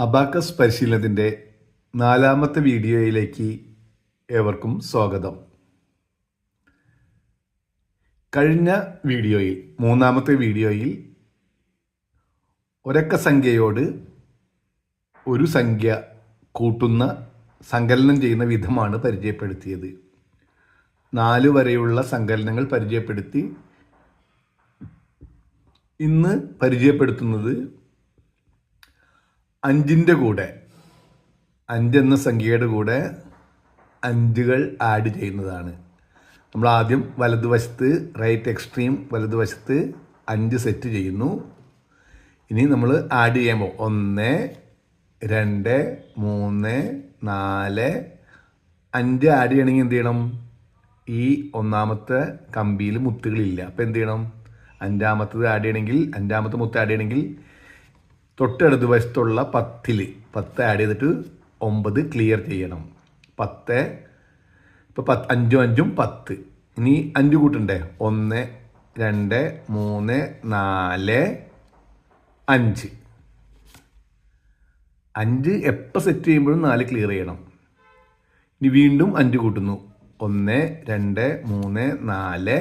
Abacus പരിശീലനത്തിൻ്റെ 4ാമത്തെ വീഡിയോയിലേക്ക് ഏവർക്കും സ്വാഗതം. കഴിഞ്ഞ വീഡിയോയിൽ 3ാമത്തെ വീഡിയോയിൽ ഒരക്ക സംഖ്യയോട് ഒരു സംഖ്യ കൂട്ടുന്ന സങ്കലനം ചെയ്യുന്ന വിധമാണ് പരിചയപ്പെടുത്തിയത്. 4 വരെയുള്ള സങ്കലനങ്ങൾ പരിചയപ്പെടുത്തി. ഇന്ന് പരിചയപ്പെടുത്തുന്നത് 5ൻ്റെ കൂടെ 5 എന്ന സംഖ്യയുടെ കൂടെ 5കൾ ആഡ് ചെയ്യുന്നതാണ്. നമ്മൾ ആദ്യം വലതുവശത്ത് റൈറ്റ് എക്സ്ട്രീം വലതുവശത്ത് 5 സെറ്റ് ചെയ്യുന്നു. ഇനി നമ്മൾ ആഡ് ചെയ്യുമ്പോൾ 1 2 3 4 5 ആഡ് ചെയ്യണമെങ്കിൽ എന്ത് ചെയ്യണം? ഈ 1ാമത്തെ കമ്പിയിൽ മുത്തുകളില്ല. അപ്പോൾ എന്ത് ചെയ്യണം? 5ാമത്തത് ആഡ് ചെയ്യണമെങ്കിൽ 5ാമത്തെ മുത്ത് ആഡ് ചെയ്യണമെങ്കിൽ തൊട്ടിടത് വശത്തുള്ള 10 ആഡ് ചെയ്തിട്ട് 9 ക്ലിയർ ചെയ്യണം. 10 ഇപ്പോൾ 5 5 10. ഇനി 5 കൂട്ടണ്ടേ? 1 2 3 4 5. 5 എപ്പോൾ സെറ്റ് ചെയ്യുമ്പോഴും 4 ക്ലിയർ ചെയ്യണം. ഇനി വീണ്ടും 5 കൂട്ടുന്നു. 1 2 3 4.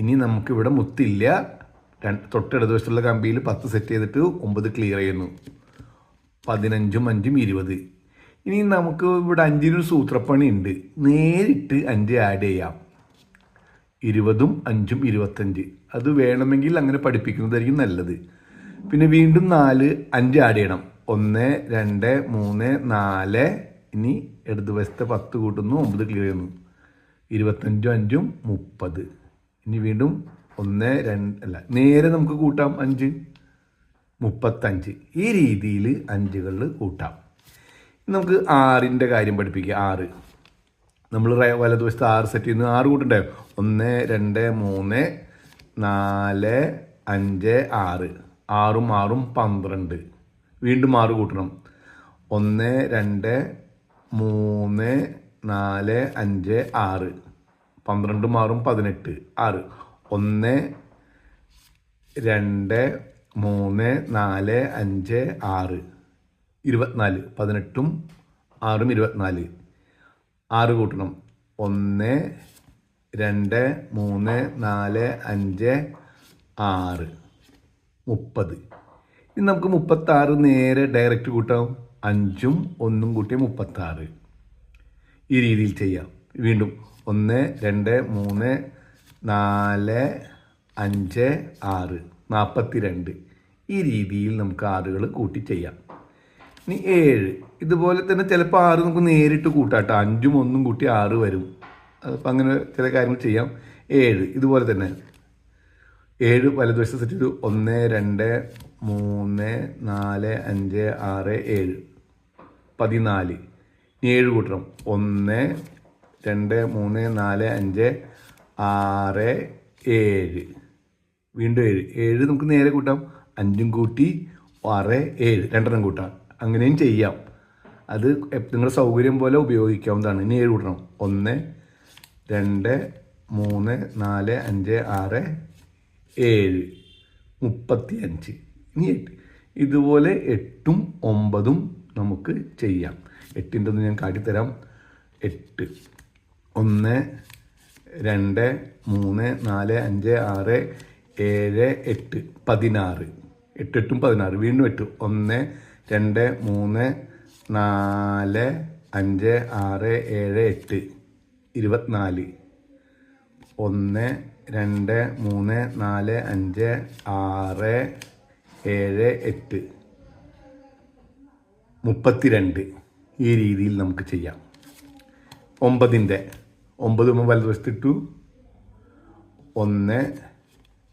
ഇനി നമുക്കിവിടെ മുത്തില്ല. തൊട്ടിടത് വശത്തുള്ള കമ്പിയിൽ 10 സെറ്റ് ചെയ്തിട്ട് 9 ക്ലിയർ ചെയ്യുന്നു. 15 5 20. ഇനി നമുക്ക് ഇവിടെ 5-നൊരു സൂത്രപ്പണി ഉണ്ട്. നേരിട്ട് 5 ആഡ് ചെയ്യാം. 20ഉം 5ഉം 25. അത് വേണമെങ്കിൽ അങ്ങനെ പഠിപ്പിക്കുന്നതായിരിക്കും നല്ലത്. പിന്നെ വീണ്ടും 5 ആഡ് ചെയ്യണം. 1 2 3 4. ഇനി ഇടതുവശത്തെ 10 കൂട്ടുന്നു, 9 ക്ലിയർ ചെയ്യുന്നു. 25ഉം 5ഉം 30. ഇനി വീണ്ടും 1 2 അല്ല, നേരെ നമുക്ക് കൂട്ടാം. 5 35. ഈ രീതിയിൽ 5കളിൽ കൂട്ടാം. നമുക്ക് 6ൻ്റെ കാര്യം പഠിപ്പിക്കുക. 6 നമ്മൾ വലതുവശത്ത് 6 സെറ്റ് ചെയ്യുന്നു. 6 കൂട്ടണ്ടേ? 1 2 3 4 5 6. 6ഉം 6ഉം 12. വീണ്ടും 6 കൂട്ടണം. 1 2 3 4 5 6. 12ഉം 6ഉം 18. 6 1 2 3 4 5 6 24. 18ഉം 6ഉം 24. 6 കൂട്ടണം. 1 2 3 4 5 6 30. ഇനി നമുക്ക് 36 നേരെ ഡയറക്റ്റ് കൂട്ടാം. 5ഉം 1ഉം കൂട്ടിയ 36. ഈ രീതിയിൽ ചെയ്യാം. വീണ്ടും 1 2 3 4 5 6 42. ഈ രീതിയിൽ നമുക്ക് 6കൾ കൂട്ടി ചെയ്യാം. ഇനി 7. ഇതുപോലെ തന്നെ ചിലപ്പോൾ 6 നമുക്ക് നേരിട്ട് കൂട്ടാട്ടോ. 5ഉം 1ഉം കൂട്ടി 6 വരും. അപ്പോൾ അങ്ങനെ ചില കാര്യങ്ങൾ ചെയ്യാം. 7 ഇതുപോലെ തന്നെ 7 വലതുവശത്ത് സെറ്റ് ചെയ്തു. 1 2 3 4 5 6 7 14. ഇനി 7 കൂട്ടണം. 1 2 3 4 5 6 7. വീണ്ടും 7 നമുക്ക് നേരെ കൂട്ടാം. 5ഉം കൂട്ടി 6 7 രണ്ടെണ്ണം കൂട്ടാം. അങ്ങനെയും ചെയ്യാം. അത് നിങ്ങളുടെ സൗകര്യം പോലെ ഉപയോഗിക്കാവുന്നതാണ്. ഇനി 7 കൂട്ടണം. 1 2 3 4 5 6 7 35. ഇനി 8. ഇതുപോലെ 8ഉം 9ഉം നമുക്ക് ചെയ്യാം. 8ൻ്റെ ഒന്ന് ഞാൻ കാട്ടിത്തരാം. 8 1 2 3 4 5 6 7 8 16. 8 8ഉം 16. വീണ്ടും 8. 1 2 3 4 5 6 7 8 24. 1 2 3 4 5 6 7 8 32. ഈ രീതിയിൽ നമുക്ക് ചെയ്യാം. 9ൻ്റെ 9 വലതുവശത്തിട്ടു. 1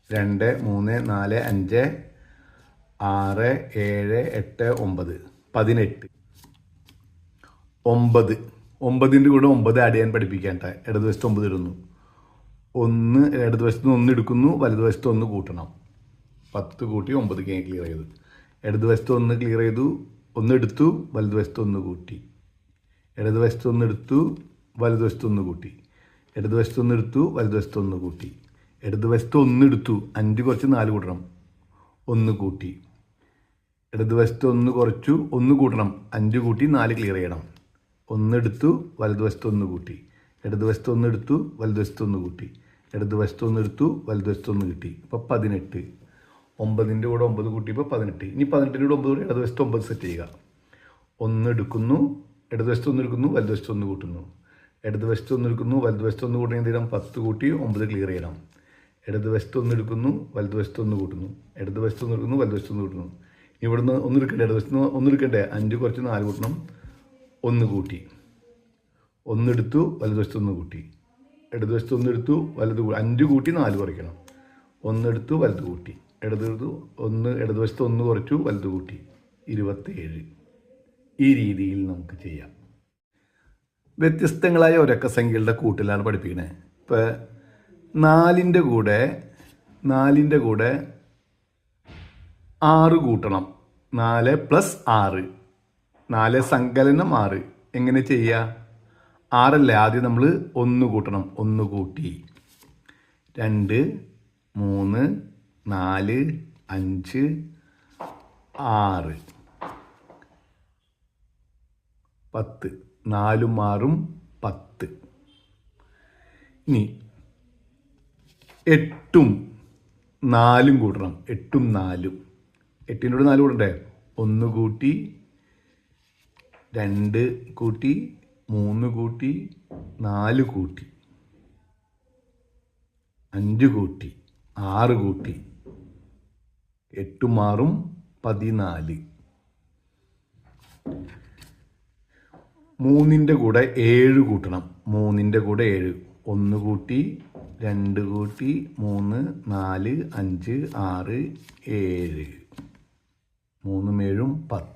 2 3 4 5 6 7 8 9 18. 9 9ൻ്റെ കൂടെ 9 ആഡ് ചെയ്യാൻ പഠിപ്പിക്കാൻ. ഇടതുവശത്ത് 9 ഇടുന്നു. 1 ഇടതുവശത്ത് 1 എടുക്കുന്നു, വലതുവശത്ത് 1 കൂട്ടണം. 10 കൂട്ടി 9 ക്ലിയർ ചെയ്തു. ഇടതുവശത്ത് 1 ക്ലിയർ ചെയ്തു. 1 എടുത്തു, വലതുവശത്ത് 1 കൂട്ടി. ഇടതുവശത്ത് 1 എടുത്തു, വലതുവശത്ത് 1 കൂട്ടി. ഇടതുവശത്ത് 1 എടുത്തു, വലതുവശത്ത് 1 കൂട്ടി. ഇടതുവശത്ത് 1 എടുത്തു. 5 കുറച്ച് 4 കൂട്ടണം. 1 കൂട്ടി. ഇടതുവശത്ത് 1 കുറച്ചു 1 കൂട്ടണം. 5 കൂട്ടി 4 ക്ലിയർ ചെയ്യണം. 1 എടുത്തു, വലതുവശത്ത് 1 കൂട്ടി. ഇടതുവശത്ത് 1 എടുത്തു, വലതുവശത്ത് 1 കൂട്ടി. ഇടതുവശത്ത് 1 എടുത്തു, വലതുവശത്ത് 1 കിട്ടി. അപ്പോൾ 18. 9ൻ്റെ കൂടെ 9 കൂട്ടിയപ്പോൾ 18. ഇനി 18ൻ്റെ കൂടെ 9 കൂടി ഇടതുവശത്ത് 9 സെറ്റ് ചെയ്യുക. 1 എടുക്കുന്നു, ഇടതുവശത്ത് 1 എടുക്കുന്നു, വലതുവശത്ത് 1 കൂട്ടുന്നു. ഇടതുവശത്ത് 1 എടുക്കുന്നു, വലതുവശത്ത് 1 കൂട്ടി എന്ത് ചെയ്യണം? 10 കൂട്ടി 9 ക്ലിയർ ചെയ്യണം. ഇടതുവശത്ത് 1 എടുക്കുന്നു, വലതുവശത്ത് 1 കൂട്ടുന്നു. ഇടതുവശത്ത് 1 എടുക്കുന്നു, വലതുവശത്ത് 1 കൂട്ടുന്നു. ഇവിടുന്ന് 1 എടുക്കണ്ടേ? ഇടതുവശത്ത് 1 എടുക്കണ്ടേ? 5 കുറച്ച് 4 കൂട്ടണം. 1 കൂട്ടി. 1 എടുത്തു, വലതുവശത്ത് 1 കൂട്ടി. ഇടതുവശത്ത് 1 എടുത്തു, 5 കൂട്ടി 4 കുറയ്ക്കണം. 1 എടുത്തു, വലത് കൂട്ടി. ഇടതുവശത്ത് 1 കുറച്ചു, വലത് കൂട്ടി. 27. ഈ രീതിയിൽ നമുക്ക് ചെയ്യാം. വ്യത്യസ്തങ്ങളായ ഒരക്കസംഖ്യകളുടെ കൂട്ടിലാണ് പഠിപ്പിക്കുന്നത്. ഇപ്പോൾ 4ൻ്റെ കൂടെ 6 കൂട്ടണം. 4 + 6. 4 സങ്കലനം 6. എങ്ങനെ ചെയ്യുക? 6 അല്ലേ? ആദ്യം നമ്മൾ 1 കൂട്ടണം. 1 കൂട്ടി. 2, 3, 4, 5, 6, 10. 4ഉം 6ഉം 10. ഇനി 8ഉം 4ഉം കൂട്ടണം. 8ഉം 4ഉം. 8ൻ്റെ കൂടെ 4 കൂട്ടണ്ടേ? 1 കൂട്ടി, 2 കൂട്ടി, 3 കൂട്ടി, 4 കൂട്ടി, 5 കൂട്ടി, 6 കൂട്ടി. 8ഉം 6ഉം 14. 3ൻ്റെ കൂടെ 7 കൂട്ടണം. 3ൻ്റെ കൂടെ 7. 1 കൂട്ടി, 2 കൂട്ടി, 3, 4, 5, 6, 7. 3ഉം 7ഉം 10.